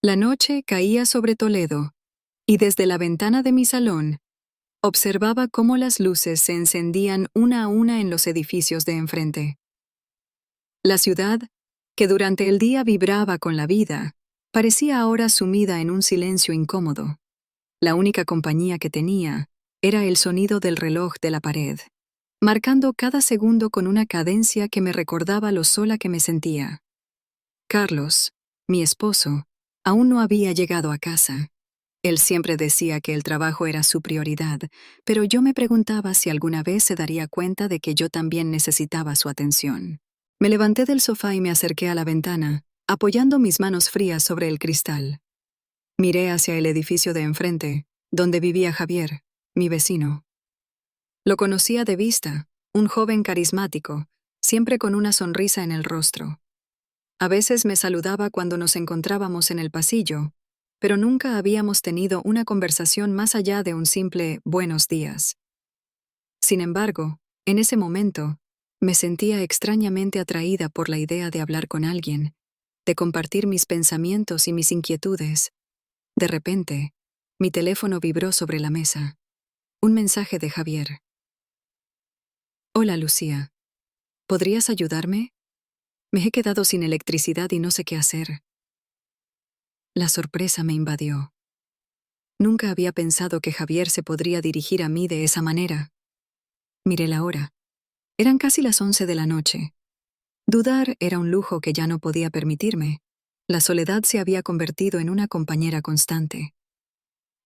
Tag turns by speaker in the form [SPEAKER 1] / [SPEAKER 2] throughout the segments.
[SPEAKER 1] La noche caía sobre Toledo, y desde la ventana de mi salón observaba cómo las luces se encendían una a una en los edificios de enfrente. La ciudad, que durante el día vibraba con la vida, parecía ahora sumida en un silencio incómodo. La única compañía que tenía era el sonido del reloj de la pared, marcando cada segundo con una cadencia que me recordaba lo sola que me sentía. Carlos, mi esposo, aún no había llegado a casa. Él siempre decía que el trabajo era su prioridad, pero yo me preguntaba si alguna vez se daría cuenta de que yo también necesitaba su atención. Me levanté del sofá y me acerqué a la ventana, apoyando mis manos frías sobre el cristal. Miré hacia el edificio de enfrente, donde vivía Javier, mi vecino. Lo conocía de vista, un joven carismático, siempre con una sonrisa en el rostro. A veces me saludaba cuando nos encontrábamos en el pasillo, pero nunca habíamos tenido una conversación más allá de un simple buenos días. Sin embargo, en ese momento, me sentía extrañamente atraída por la idea de hablar con alguien, de compartir mis pensamientos y mis inquietudes. De repente, mi teléfono vibró sobre la mesa. Un mensaje de Javier. Hola, Lucía. ¿Podrías ayudarme? Me he quedado sin electricidad y no sé qué hacer. La sorpresa me invadió. Nunca había pensado que Javier se podría dirigir a mí de esa manera. Miré la hora. Eran casi las 11 de la noche. Dudar era un lujo que ya no podía permitirme. La soledad se había convertido en una compañera constante.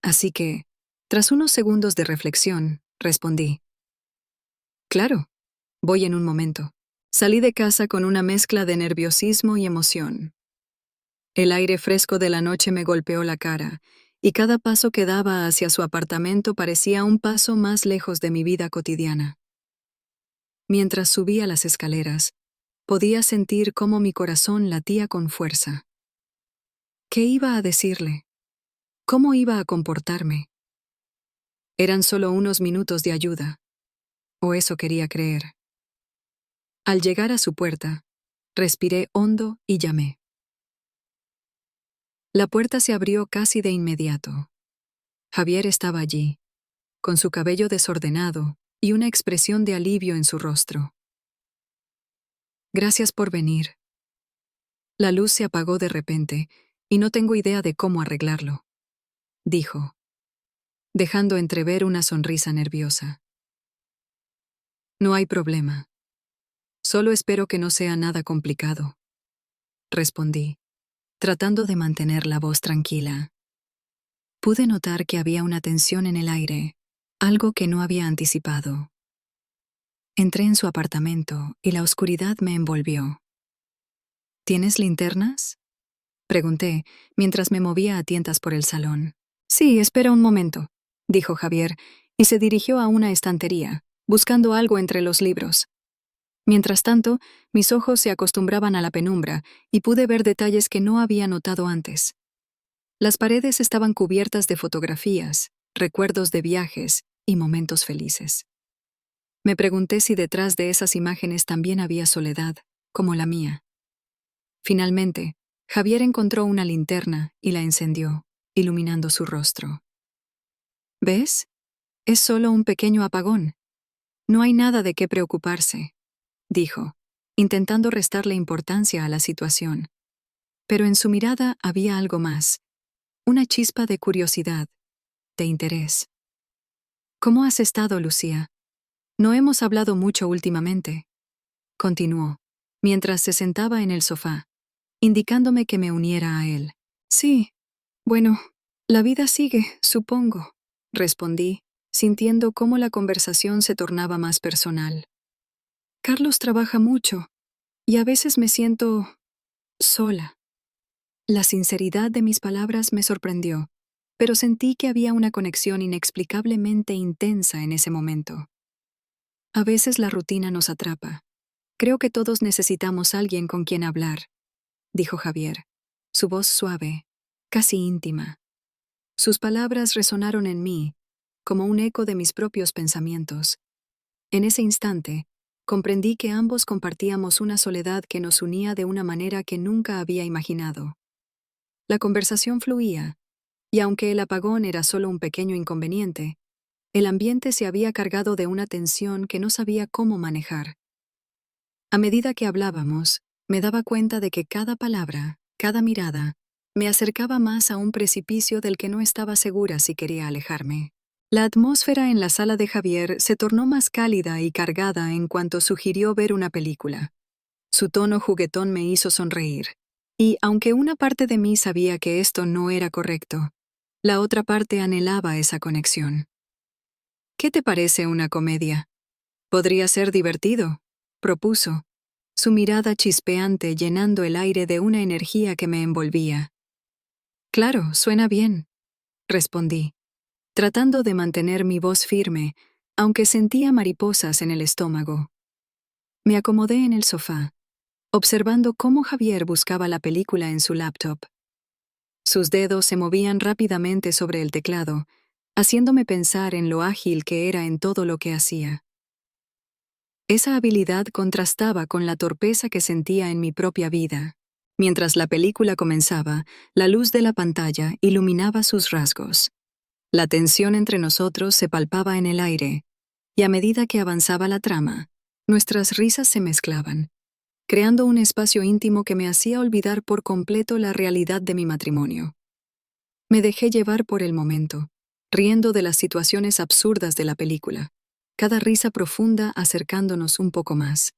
[SPEAKER 1] Así que, tras unos segundos de reflexión, respondí. Claro, voy en un momento. Salí de casa con una mezcla de nerviosismo y emoción. El aire fresco de la noche me golpeó la cara, y cada paso que daba hacia su apartamento parecía un paso más lejos de mi vida cotidiana. Mientras subía las escaleras, podía sentir cómo mi corazón latía con fuerza. ¿Qué iba a decirle? ¿Cómo iba a comportarme? Eran solo unos minutos de ayuda, o eso quería creer. Al llegar a su puerta, respiré hondo y llamé. La puerta se abrió casi de inmediato. Javier estaba allí, con su cabello desordenado y una expresión de alivio en su rostro. Gracias por venir. La luz se apagó de repente y no tengo idea de cómo arreglarlo, dijo, dejando entrever una sonrisa nerviosa. No hay problema. Solo espero que no sea nada complicado, respondí, tratando de mantener la voz tranquila. Pude notar que había una tensión en el aire, algo que no había anticipado. Entré en su apartamento y la oscuridad me envolvió. ¿Tienes linternas? Pregunté, mientras me movía a tientas por el salón. Sí, espera un momento, dijo Javier, y se dirigió a una estantería, buscando algo entre los libros. Mientras tanto, mis ojos se acostumbraban a la penumbra y pude ver detalles que no había notado antes. Las paredes estaban cubiertas de fotografías, recuerdos de viajes y momentos felices. Me pregunté si detrás de esas imágenes también había soledad, como la mía. Finalmente, Javier encontró una linterna y la encendió, iluminando su rostro. ¿Ves? Es solo un pequeño apagón. No hay nada de qué preocuparse, dijo, intentando restarle importancia a la situación. Pero en su mirada había algo más, una chispa de curiosidad, de interés. ¿Cómo has estado, Lucía? No hemos hablado mucho últimamente, continuó, mientras se sentaba en el sofá, indicándome que me uniera a él. Sí, bueno, la vida sigue, supongo, respondí, sintiendo cómo la conversación se tornaba más personal. Carlos trabaja mucho, y a veces me siento sola. La sinceridad de mis palabras me sorprendió, pero sentí que había una conexión inexplicablemente intensa en ese momento. A veces la rutina nos atrapa. Creo que todos necesitamos alguien con quien hablar, dijo Javier, su voz suave, casi íntima. Sus palabras resonaron en mí, como un eco de mis propios pensamientos. En ese instante, comprendí que ambos compartíamos una soledad que nos unía de una manera que nunca había imaginado. La conversación fluía, y aunque el apagón era solo un pequeño inconveniente, el ambiente se había cargado de una tensión que no sabía cómo manejar. A medida que hablábamos, me daba cuenta de que cada palabra, cada mirada, me acercaba más a un precipicio del que no estaba segura si quería alejarme. La atmósfera en la sala de Javier se tornó más cálida y cargada en cuanto sugirió ver una película. Su tono juguetón me hizo sonreír, y aunque una parte de mí sabía que esto no era correcto, la otra parte anhelaba esa conexión. ¿Qué te parece una comedia? Podría ser divertido, propuso, su mirada chispeante llenando el aire de una energía que me envolvía. Claro, suena bien, respondí, tratando de mantener mi voz firme, aunque sentía mariposas en el estómago. Me acomodé en el sofá, observando cómo Javier buscaba la película en su laptop. Sus dedos se movían rápidamente sobre el teclado, haciéndome pensar en lo ágil que era en todo lo que hacía. Esa habilidad contrastaba con la torpeza que sentía en mi propia vida. Mientras la película comenzaba, la luz de la pantalla iluminaba sus rasgos. La tensión entre nosotros se palpaba en el aire, y a medida que avanzaba la trama, nuestras risas se mezclaban, creando un espacio íntimo que me hacía olvidar por completo la realidad de mi matrimonio. Me dejé llevar por el momento, riendo de las situaciones absurdas de la película, cada risa profunda acercándonos un poco más.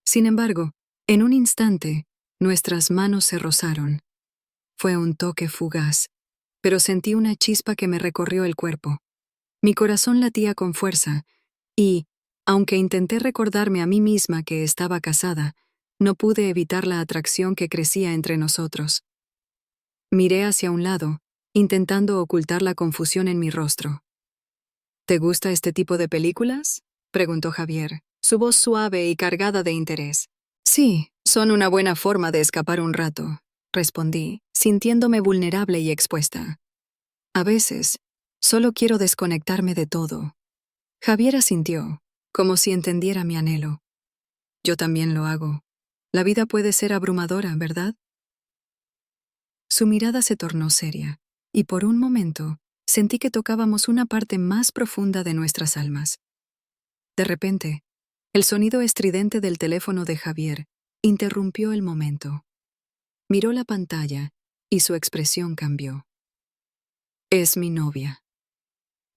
[SPEAKER 1] Sin embargo, en un instante, nuestras manos se rozaron. Fue un toque fugaz, pero sentí una chispa que me recorrió el cuerpo. Mi corazón latía con fuerza, y, aunque intenté recordarme a mí misma que estaba casada, no pude evitar la atracción que crecía entre nosotros. Miré hacia un lado, intentando ocultar la confusión en mi rostro. ¿Te gusta este tipo de películas?, preguntó Javier, su voz suave y cargada de interés. Sí, son una buena forma de escapar un rato, respondí, sintiéndome vulnerable y expuesta. A veces, solo quiero desconectarme de todo. Javier asintió, como si entendiera mi anhelo. Yo también lo hago. La vida puede ser abrumadora, ¿verdad? Su mirada se tornó seria, y por un momento sentí que tocábamos una parte más profunda de nuestras almas. De repente, el sonido estridente del teléfono de Javier interrumpió el momento. Miró la pantalla y su expresión cambió. «Es mi novia»,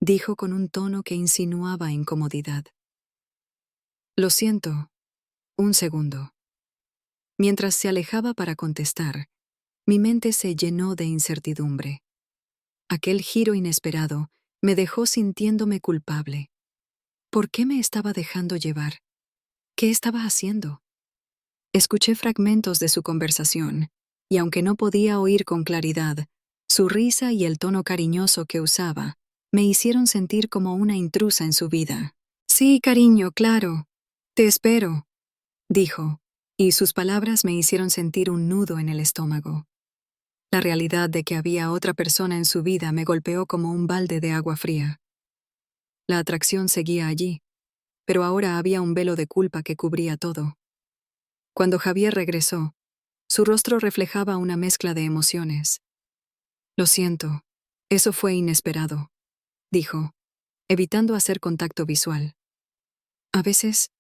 [SPEAKER 1] dijo con un tono que insinuaba incomodidad. «Lo siento. Un segundo». Mientras se alejaba para contestar, mi mente se llenó de incertidumbre. Aquel giro inesperado me dejó sintiéndome culpable. ¿Por qué me estaba dejando llevar? ¿Qué estaba haciendo? Escuché fragmentos de su conversación, y aunque no podía oír con claridad, su risa y el tono cariñoso que usaba me hicieron sentir como una intrusa en su vida. «Sí, cariño, claro. Te espero», dijo, y sus palabras me hicieron sentir un nudo en el estómago. La realidad de que había otra persona en su vida me golpeó como un balde de agua fría. La atracción seguía allí, pero ahora había un velo de culpa que cubría todo. Cuando Javier regresó, su rostro reflejaba una mezcla de emociones. «Lo siento, eso fue inesperado», dijo, evitando hacer contacto visual. «A veces,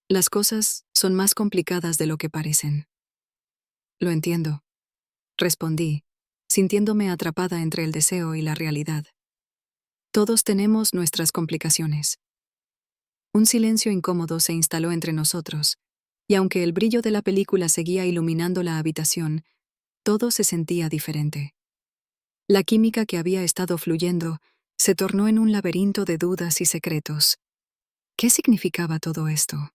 [SPEAKER 1] las cosas son más complicadas de lo que parecen». «Lo entiendo», respondí, sintiéndome atrapada entre el deseo y la realidad. Todos tenemos nuestras complicaciones. Un silencio incómodo se instaló entre nosotros, y aunque el brillo de la película seguía iluminando la habitación, todo se sentía diferente. La química que había estado fluyendo se tornó en un laberinto de dudas y secretos. ¿Qué significaba todo esto?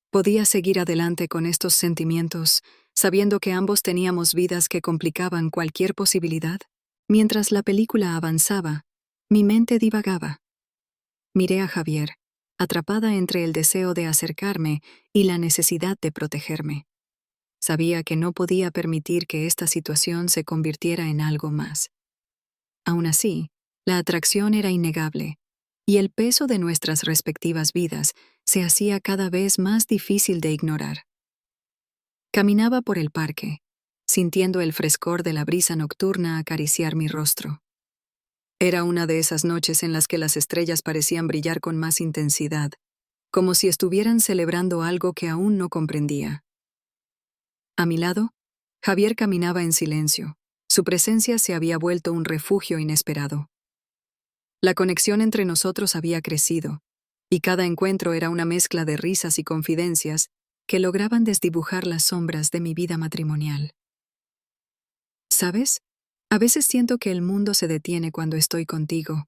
[SPEAKER 1] ¿Podía seguir adelante con estos sentimientos, sabiendo que ambos teníamos vidas que complicaban cualquier posibilidad? Mientras la película avanzaba, mi mente divagaba. Miré a Javier, atrapada entre el deseo de acercarme y la necesidad de protegerme. Sabía que no podía permitir que esta situación se convirtiera en algo más. Aún así, la atracción era innegable, y el peso de nuestras respectivas vidas se hacía cada vez más difícil de ignorar. Caminaba por el parque, sintiendo el frescor de la brisa nocturna acariciar mi rostro. Era una de esas noches en las que las estrellas parecían brillar con más intensidad, como si estuvieran celebrando algo que aún no comprendía. A mi lado, Javier caminaba en silencio. Su presencia se había vuelto un refugio inesperado. La conexión entre nosotros había crecido, y cada encuentro era una mezcla de risas y confidencias que lograban desdibujar las sombras de mi vida matrimonial. ¿Sabes? A veces siento que el mundo se detiene cuando estoy contigo,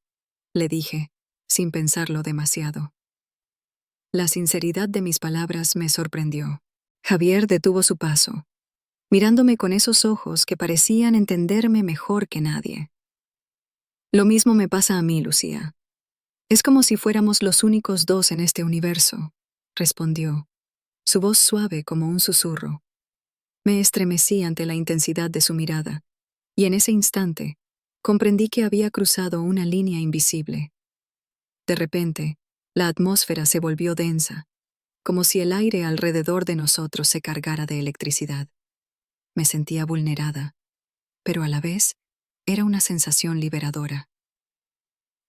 [SPEAKER 1] le dije, sin pensarlo demasiado. La sinceridad de mis palabras me sorprendió. Javier detuvo su paso, mirándome con esos ojos que parecían entenderme mejor que nadie. Lo mismo me pasa a mí, Lucía. Es como si fuéramos los únicos dos en este universo, respondió, su voz suave como un susurro. Me estremecí ante la intensidad de su mirada, y en ese instante comprendí que había cruzado una línea invisible. De repente, la atmósfera se volvió densa, como si el aire alrededor de nosotros se cargara de electricidad. Me sentía vulnerada, pero a la vez era una sensación liberadora.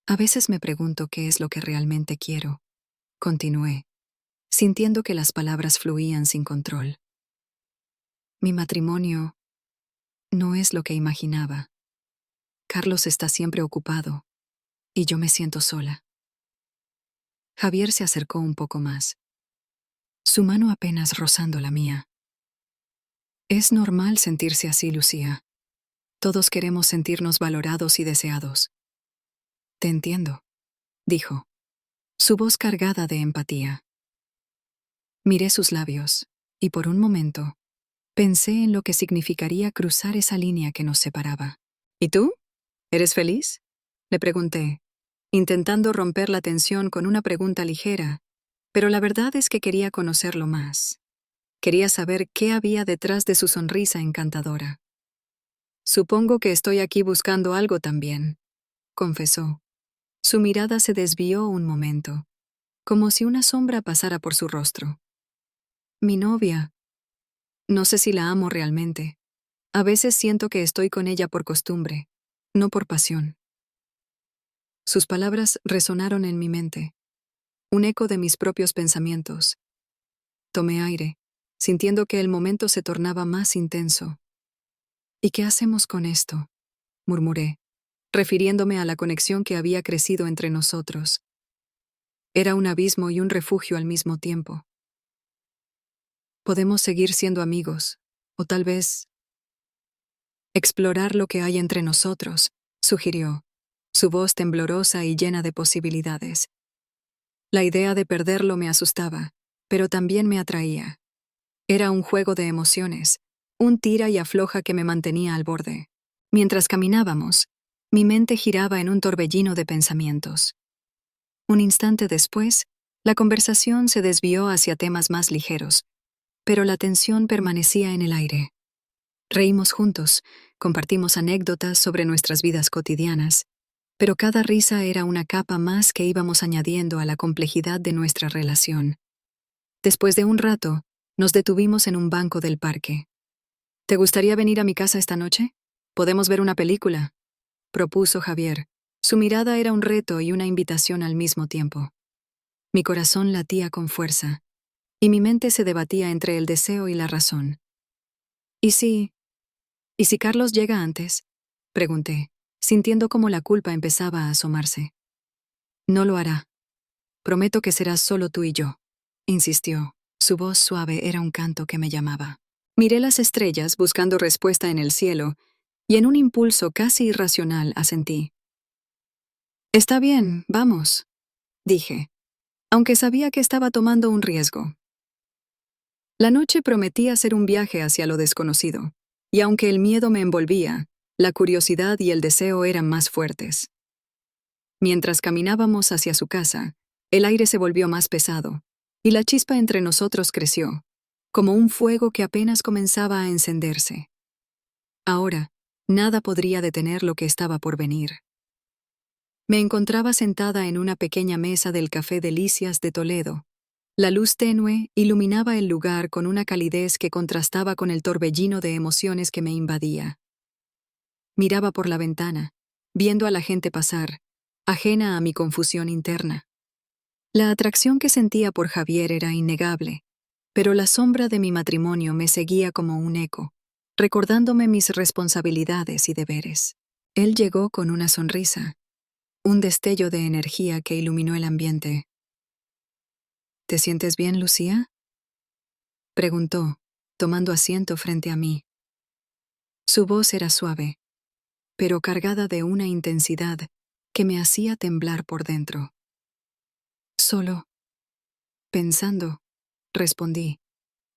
[SPEAKER 1] A veces me pregunto qué es lo que realmente quiero, continué, sintiendo que las palabras fluían sin control. Mi matrimonio no es lo que imaginaba. Carlos está siempre ocupado, y yo me siento sola. Javier se acercó un poco más, su mano apenas rozando la mía. Es normal sentirse así, Lucía. Todos queremos sentirnos valorados y deseados. Te entiendo, dijo, su voz cargada de empatía. Miré sus labios, y por un momento, pensé en lo que significaría cruzar esa línea que nos separaba. ¿Y tú? ¿Eres feliz? Le pregunté, intentando romper la tensión con una pregunta ligera, pero la verdad es que quería conocerlo más. Quería saber qué había detrás de su sonrisa encantadora. Supongo que estoy aquí buscando algo también, confesó. Su mirada se desvió un momento, como si una sombra pasara por su rostro. Mi novia. No sé si la amo realmente. A veces siento que estoy con ella por costumbre, no por pasión. Sus palabras resonaron en mi mente, un eco de mis propios pensamientos. Tomé aire, sintiendo que el momento se tornaba más intenso. ¿Y qué hacemos con esto?, murmuré, refiriéndome a la conexión que había crecido entre nosotros. Era un abismo y un refugio al mismo tiempo. Podemos seguir siendo amigos, o tal vez explorar lo que hay entre nosotros, sugirió, su voz temblorosa y llena de posibilidades. La idea de perderlo me asustaba, pero también me atraía. Era un juego de emociones, un tira y afloja que me mantenía al borde. Mientras caminábamos, mi mente giraba en un torbellino de pensamientos. Un instante después, la conversación se desvió hacia temas más ligeros, pero la tensión permanecía en el aire. Reímos juntos, compartimos anécdotas sobre nuestras vidas cotidianas, pero cada risa era una capa más que íbamos añadiendo a la complejidad de nuestra relación. Después de un rato, nos detuvimos en un banco del parque. ¿Te gustaría venir a mi casa esta noche? Podemos ver una película, propuso Javier. Su mirada era un reto y una invitación al mismo tiempo. Mi corazón latía con fuerza, y mi mente se debatía entre el deseo y la razón. ¿Y si Carlos llega antes?, pregunté, sintiendo cómo la culpa empezaba a asomarse. No lo hará. Prometo que serás solo tú y yo, insistió. Su voz suave era un canto que me llamaba. Miré las estrellas buscando respuesta en el cielo, y en un impulso casi irracional asentí. Está bien, vamos, dije, aunque sabía que estaba tomando un riesgo. La noche prometía ser un viaje hacia lo desconocido, y aunque el miedo me envolvía, la curiosidad y el deseo eran más fuertes. Mientras caminábamos hacia su casa, el aire se volvió más pesado, y la chispa entre nosotros creció, como un fuego que apenas comenzaba a encenderse. Ahora, nada podría detener lo que estaba por venir. Me encontraba sentada en una pequeña mesa del Café Delicias de Toledo, La luz tenue iluminaba el lugar con una calidez que contrastaba con el torbellino de emociones que me invadía. Miraba por la ventana, viendo a la gente pasar, ajena a mi confusión interna. La atracción que sentía por Javier era innegable, pero la sombra de mi matrimonio me seguía como un eco, recordándome mis responsabilidades y deberes. Él llegó con una sonrisa, un destello de energía que iluminó el ambiente. ¿Te sientes bien, Lucía?, preguntó, tomando asiento frente a mí. Su voz era suave, pero cargada de una intensidad que me hacía temblar por dentro. Solo, pensando, respondí,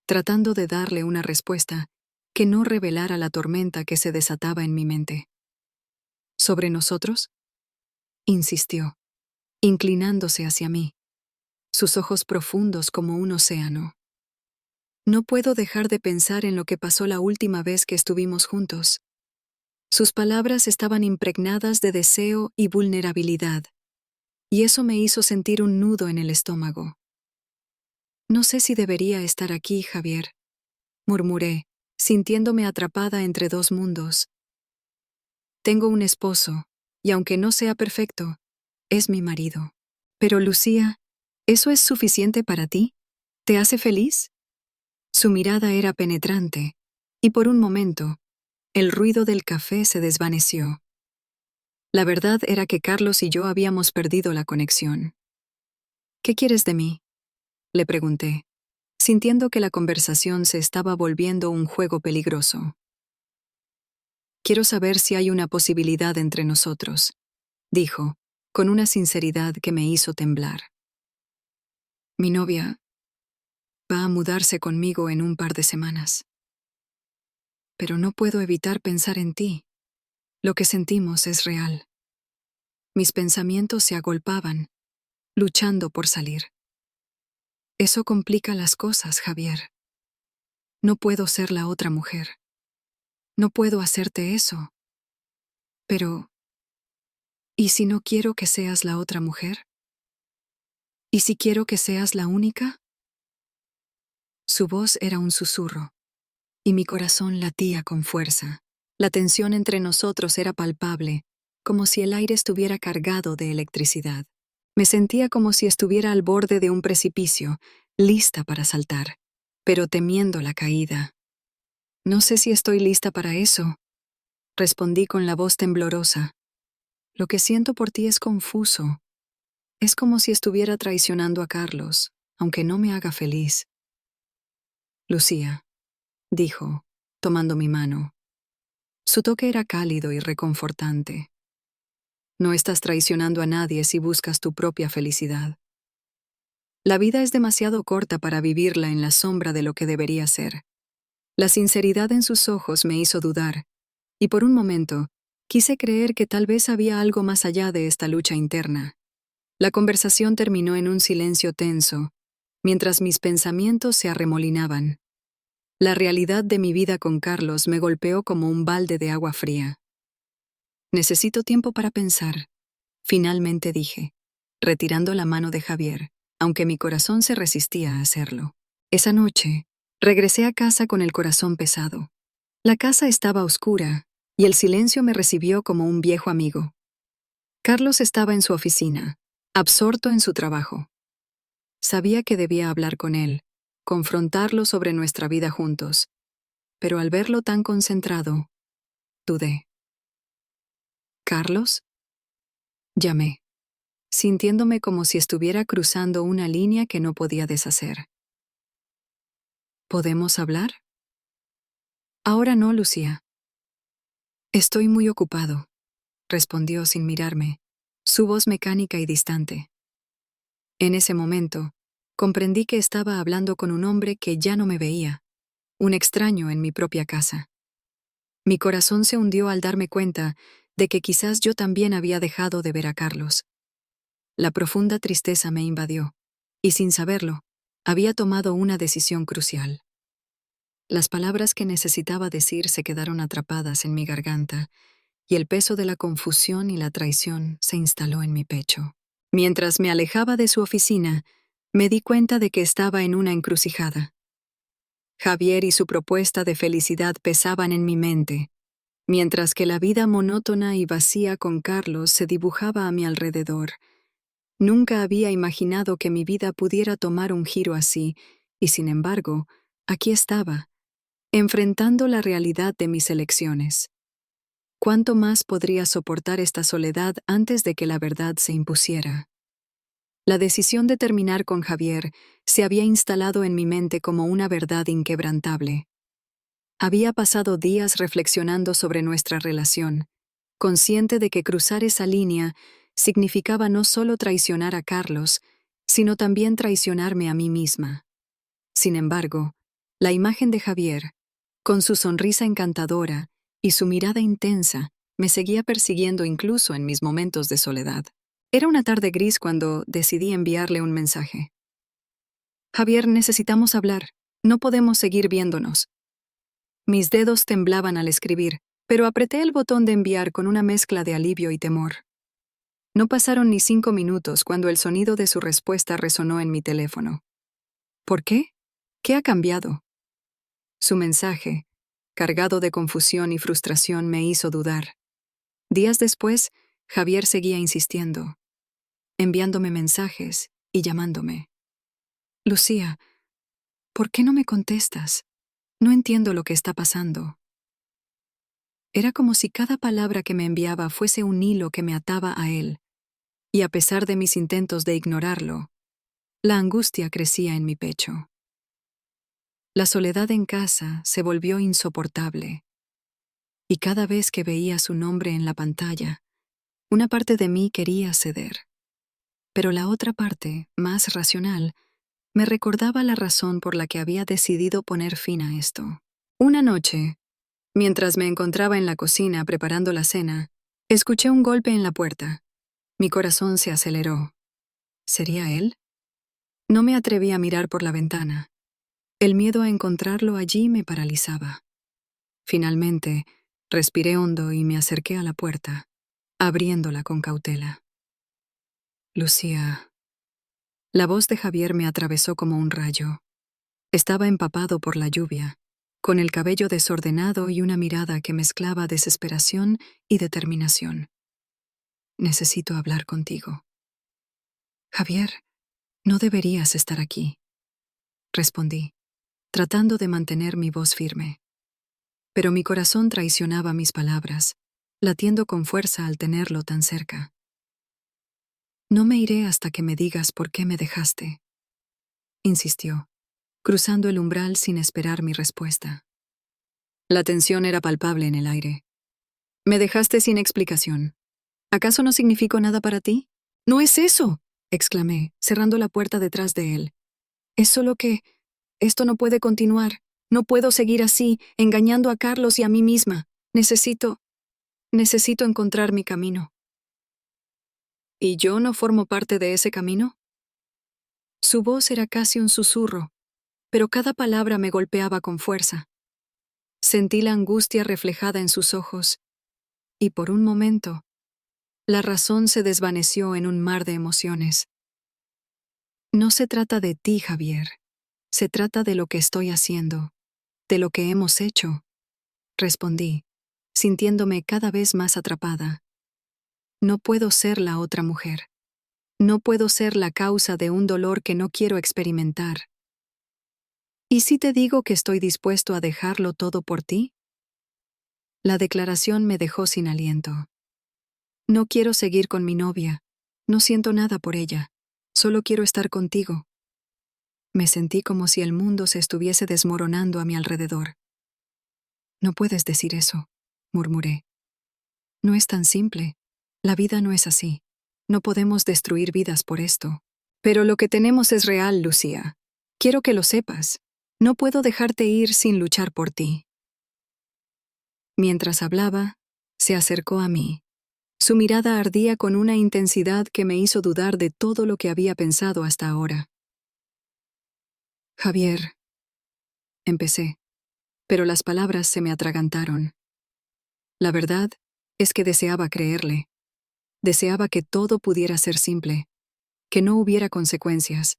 [SPEAKER 1] tratando de darle una respuesta que no revelara la tormenta que se desataba en mi mente. ¿Sobre nosotros?, insistió, inclinándose hacia mí, sus ojos profundos como un océano. No puedo dejar de pensar en lo que pasó la última vez que estuvimos juntos. Sus palabras estaban impregnadas de deseo y vulnerabilidad, y eso me hizo sentir un nudo en el estómago. No sé si debería estar aquí, Javier, murmuré, sintiéndome atrapada entre dos mundos. Tengo un esposo, y aunque no sea perfecto, es mi marido. Pero Lucía, ¿eso es suficiente para ti? ¿Te hace feliz? Su mirada era penetrante, y por un momento, el ruido del café se desvaneció. La verdad era que Carlos y yo habíamos perdido la conexión. ¿Qué quieres de mí?, le pregunté, sintiendo que la conversación se estaba volviendo un juego peligroso. Quiero saber si hay una posibilidad entre nosotros, dijo, con una sinceridad que me hizo temblar. Mi novia va a mudarse conmigo en un par de semanas. Pero no puedo evitar pensar en ti. Lo que sentimos es real. Mis pensamientos se agolpaban, luchando por salir. Eso complica las cosas, Javier. No puedo ser la otra mujer. No puedo hacerte eso. Pero, ¿y si no quiero que seas la otra mujer? ¿Y si quiero que seas la única? Su voz era un susurro, y mi corazón latía con fuerza. La tensión entre nosotros era palpable, como si el aire estuviera cargado de electricidad. Me sentía como si estuviera al borde de un precipicio, lista para saltar, pero temiendo la caída. No sé si estoy lista para eso, respondí con la voz temblorosa. Lo que siento por ti es confuso. Es como si estuviera traicionando a Carlos, aunque no me haga feliz. Lucía, dijo, tomando mi mano. Su toque era cálido y reconfortante. No estás traicionando a nadie si buscas tu propia felicidad. La vida es demasiado corta para vivirla en la sombra de lo que debería ser. La sinceridad en sus ojos me hizo dudar, y por un momento quise creer que tal vez había algo más allá de esta lucha interna. La conversación terminó en un silencio tenso, mientras mis pensamientos se arremolinaban. La realidad de mi vida con Carlos me golpeó como un balde de agua fría. Necesito tiempo para pensar, finalmente dije, retirando la mano de Javier, aunque mi corazón se resistía a hacerlo. Esa noche, regresé a casa con el corazón pesado. La casa estaba oscura, y el silencio me recibió como un viejo amigo. Carlos estaba en su oficina, absorto en su trabajo. Sabía que debía hablar con él, confrontarlo sobre nuestra vida juntos, pero al verlo tan concentrado, dudé. ¿Carlos? Llamé, sintiéndome como si estuviera cruzando una línea que no podía deshacer. ¿Podemos hablar? Ahora no, Lucía. Estoy muy ocupado, respondió sin mirarme, su voz mecánica y distante. En ese momento, comprendí que estaba hablando con un hombre que ya no me veía, un extraño en mi propia casa. Mi corazón se hundió al darme cuenta de que quizás yo también había dejado de ver a Carlos. La profunda tristeza me invadió, y sin saberlo, había tomado una decisión crucial. Las palabras que necesitaba decir se quedaron atrapadas en mi garganta, y el peso de la confusión y la traición se instaló en mi pecho. Mientras me alejaba de su oficina, Me di cuenta de que estaba en una encrucijada. Javier y su propuesta de felicidad pesaban en mi mente, mientras que la vida monótona y vacía con Carlos se dibujaba a mi alrededor. Nunca había imaginado que mi vida pudiera tomar un giro así, y sin embargo, aquí estaba, enfrentando la realidad de mis elecciones. ¿Cuánto más podría soportar esta soledad antes de que la verdad se impusiera? La decisión de terminar con Javier se había instalado en mi mente como una verdad inquebrantable. Había pasado días reflexionando sobre nuestra relación, consciente de que cruzar esa línea significaba no solo traicionar a Carlos, sino también traicionarme a mí misma. Sin embargo, la imagen de Javier, con su sonrisa encantadora y su mirada intensa, me seguía persiguiendo incluso en mis momentos de soledad. Era una tarde gris cuando decidí enviarle un mensaje. Javier, necesitamos hablar. No podemos seguir viéndonos. Mis dedos temblaban al escribir, pero apreté el botón de enviar con una mezcla de alivio y temor. No pasaron ni 5 minutos cuando el sonido de su respuesta resonó en mi teléfono. ¿Por qué? ¿Qué ha cambiado? Su mensaje, cargado de confusión y frustración, me hizo dudar. Días después, Javier seguía insistiendo, enviándome mensajes y llamándome. Lucía, ¿por qué no me contestas? No entiendo lo que está pasando. Era como si cada palabra que me enviaba fuese un hilo que me ataba a él, y a pesar de mis intentos de ignorarlo, la angustia crecía en mi pecho. La soledad en casa se volvió insoportable, y cada vez que veía su nombre en la pantalla, una parte de mí quería ceder. Pero la otra parte, más racional, me recordaba la razón por la que había decidido poner fin a esto. Una noche, mientras me encontraba en la cocina preparando la cena, escuché un golpe en la puerta. Mi corazón se aceleró. ¿Sería él? No me atreví a mirar por la ventana. El miedo a encontrarlo allí me paralizaba. Finalmente, respiré hondo y me acerqué a la puerta, abriéndola con cautela. Lucía. La voz de Javier me atravesó como un rayo. Estaba empapado por la lluvia, con el cabello desordenado y una mirada que mezclaba desesperación y determinación. Necesito hablar contigo. Javier, no deberías estar aquí, respondí, tratando de mantener mi voz firme. Pero mi corazón traicionaba mis palabras, latiendo con fuerza al tenerlo tan cerca. No me iré hasta que me digas por qué me dejaste, insistió, cruzando el umbral sin esperar mi respuesta. La tensión era palpable en el aire. Me dejaste sin explicación. ¿Acaso no significó nada para ti? No es eso, exclamé, cerrando la puerta detrás de él. Es solo que esto no puede continuar. No puedo seguir así, engañando a Carlos y a mí misma. Necesito encontrar mi camino. ¿Y yo no formo parte de ese camino? Su voz era casi un susurro, pero cada palabra me golpeaba con fuerza. Sentí la angustia reflejada en sus ojos, y por un momento, la razón se desvaneció en un mar de emociones. No se trata de ti, Javier. Se trata de lo que estoy haciendo, de lo que hemos hecho, respondí, sintiéndome cada vez más atrapada. No puedo ser la otra mujer. No puedo ser la causa de un dolor que no quiero experimentar. ¿Y si te digo que estoy dispuesto a dejarlo todo por ti? La declaración me dejó sin aliento. No quiero seguir con mi novia. No siento nada por ella. Solo quiero estar contigo. Me sentí como si el mundo se estuviese desmoronando a mi alrededor. No puedes decir eso, murmuré. No es tan simple. La vida no es así. No podemos destruir vidas por esto. Pero lo que tenemos es real, Lucía. Quiero que lo sepas. No puedo dejarte ir sin luchar por ti. Mientras hablaba, se acercó a mí. Su mirada ardía con una intensidad que me hizo dudar de todo lo que había pensado hasta ahora. Javier, empecé, pero las palabras se me atragantaron. La verdad es que deseaba creerle. Deseaba que todo pudiera ser simple, que no hubiera consecuencias.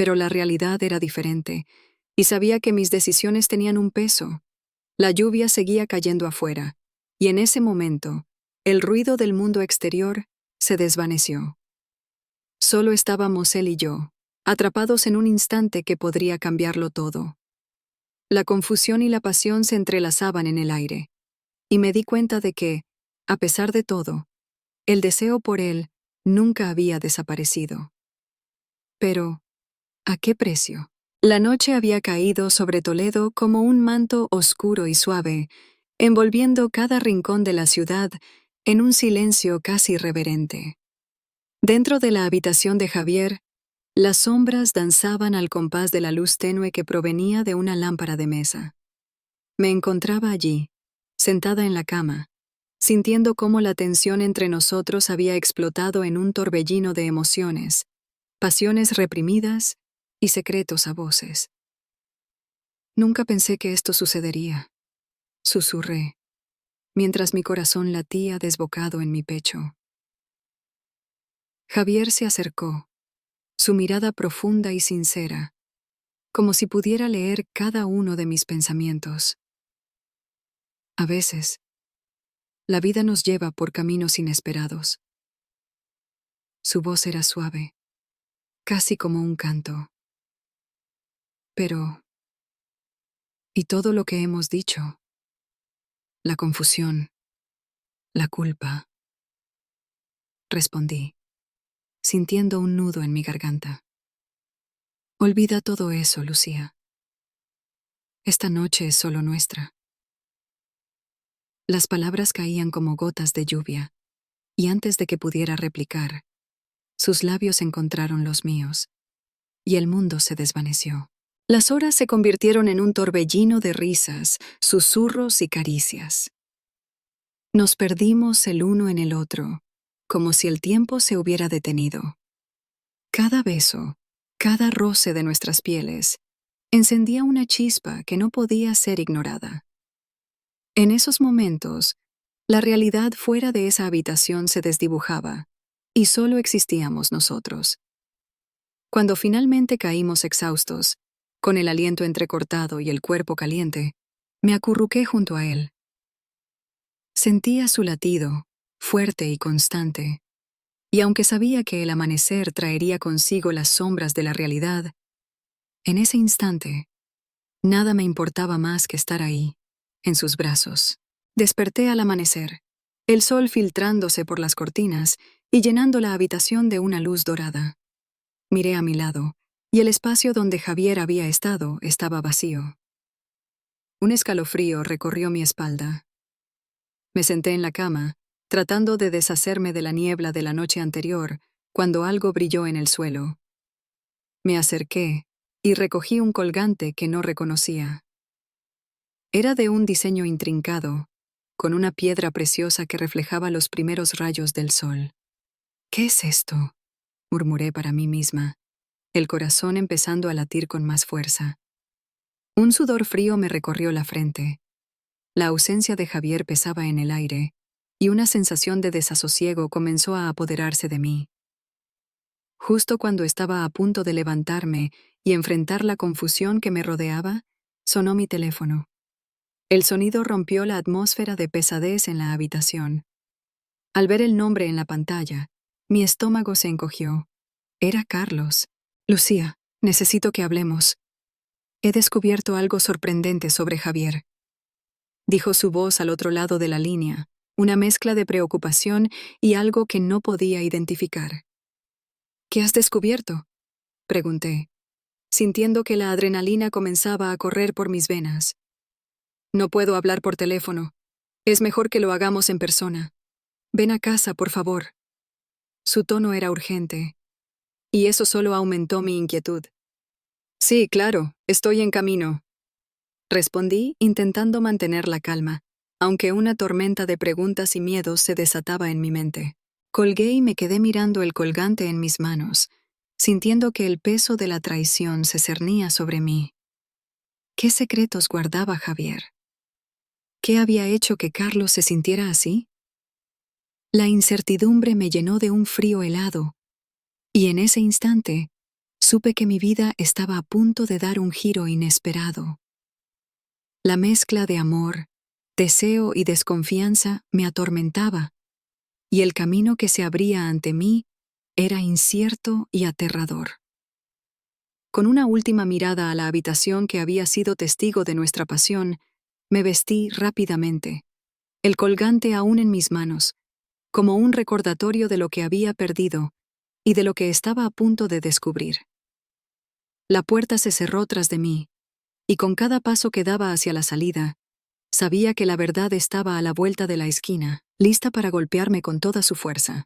[SPEAKER 1] Pero la realidad era diferente, y sabía que mis decisiones tenían un peso. La lluvia seguía cayendo afuera, y en ese momento, el ruido del mundo exterior se desvaneció. Solo estábamos él y yo, atrapados en un instante que podría cambiarlo todo. La confusión y la pasión se entrelazaban en el aire, y me di cuenta de que, a pesar de todo, el deseo por él nunca había desaparecido. Pero, ¿a qué precio? La noche había caído sobre Toledo como un manto oscuro y suave, envolviendo cada rincón de la ciudad en un silencio casi reverente. Dentro de la habitación de Javier, las sombras danzaban al compás de la luz tenue que provenía de una lámpara de mesa. Me encontraba allí, sentada en la cama, sintiendo cómo la tensión entre nosotros había explotado en un torbellino de emociones, pasiones reprimidas y secretos a voces. Nunca pensé que esto sucedería, susurré, mientras mi corazón latía desbocado en mi pecho. Javier se acercó, su mirada profunda y sincera, como si pudiera leer cada uno de mis pensamientos. A veces, la vida nos lleva por caminos inesperados. Su voz era suave, casi como un canto. Pero, ¿y todo lo que hemos dicho? La confusión, la culpa. Respondí, sintiendo un nudo en mi garganta. Olvida todo eso, Lucía. Esta noche es solo nuestra. Las palabras caían como gotas de lluvia, y antes de que pudiera replicar, sus labios encontraron los míos, y el mundo se desvaneció. Las horas se convirtieron en un torbellino de risas, susurros y caricias. Nos perdimos el uno en el otro, como si el tiempo se hubiera detenido. Cada beso, cada roce de nuestras pieles, encendía una chispa que no podía ser ignorada. En esos momentos, la realidad fuera de esa habitación se desdibujaba, y solo existíamos nosotros. Cuando finalmente caímos exhaustos, con el aliento entrecortado y el cuerpo caliente, me acurruqué junto a él. Sentía su latido, fuerte y constante, y aunque sabía que el amanecer traería consigo las sombras de la realidad, en ese instante, nada me importaba más que estar ahí, en sus brazos. Desperté al amanecer, el sol filtrándose por las cortinas y llenando la habitación de una luz dorada. Miré a mi lado, y el espacio donde Javier había estado estaba vacío. Un escalofrío recorrió mi espalda. Me senté en la cama, tratando de deshacerme de la niebla de la noche anterior, cuando algo brilló en el suelo. Me acerqué y recogí un colgante que no reconocía. Era de un diseño intrincado, con una piedra preciosa que reflejaba los primeros rayos del sol. ¿Qué es esto?, murmuré para mí misma, el corazón empezando a latir con más fuerza. Un sudor frío me recorrió la frente. La ausencia de Javier pesaba en el aire, y una sensación de desasosiego comenzó a apoderarse de mí. Justo cuando estaba a punto de levantarme y enfrentar la confusión que me rodeaba, sonó mi teléfono. El sonido rompió la atmósfera de pesadez en la habitación. Al ver el nombre en la pantalla, mi estómago se encogió. Era Carlos. Lucía, necesito que hablemos. He descubierto algo sorprendente sobre Javier. Dijo su voz al otro lado de la línea, una mezcla de preocupación y algo que no podía identificar. ¿Qué has descubierto?, pregunté, sintiendo que la adrenalina comenzaba a correr por mis venas. No puedo hablar por teléfono. Es mejor que lo hagamos en persona. Ven a casa, por favor. Su tono era urgente, y eso solo aumentó mi inquietud. Sí, claro, estoy en camino. Respondí, intentando mantener la calma, aunque una tormenta de preguntas y miedos se desataba en mi mente. Colgué y me quedé mirando el colgante en mis manos, sintiendo que el peso de la traición se cernía sobre mí. ¿Qué secretos guardaba Javier? ¿Qué había hecho que Carlos se sintiera así? La incertidumbre me llenó de un frío helado, y en ese instante, supe que mi vida estaba a punto de dar un giro inesperado. La mezcla de amor, deseo y desconfianza me atormentaba, y el camino que se abría ante mí era incierto y aterrador. Con una última mirada a la habitación que había sido testigo de nuestra pasión, me vestí rápidamente, el colgante aún en mis manos, como un recordatorio de lo que había perdido y de lo que estaba a punto de descubrir. La puerta se cerró tras de mí, y con cada paso que daba hacia la salida, sabía que la verdad estaba a la vuelta de la esquina, lista para golpearme con toda su fuerza.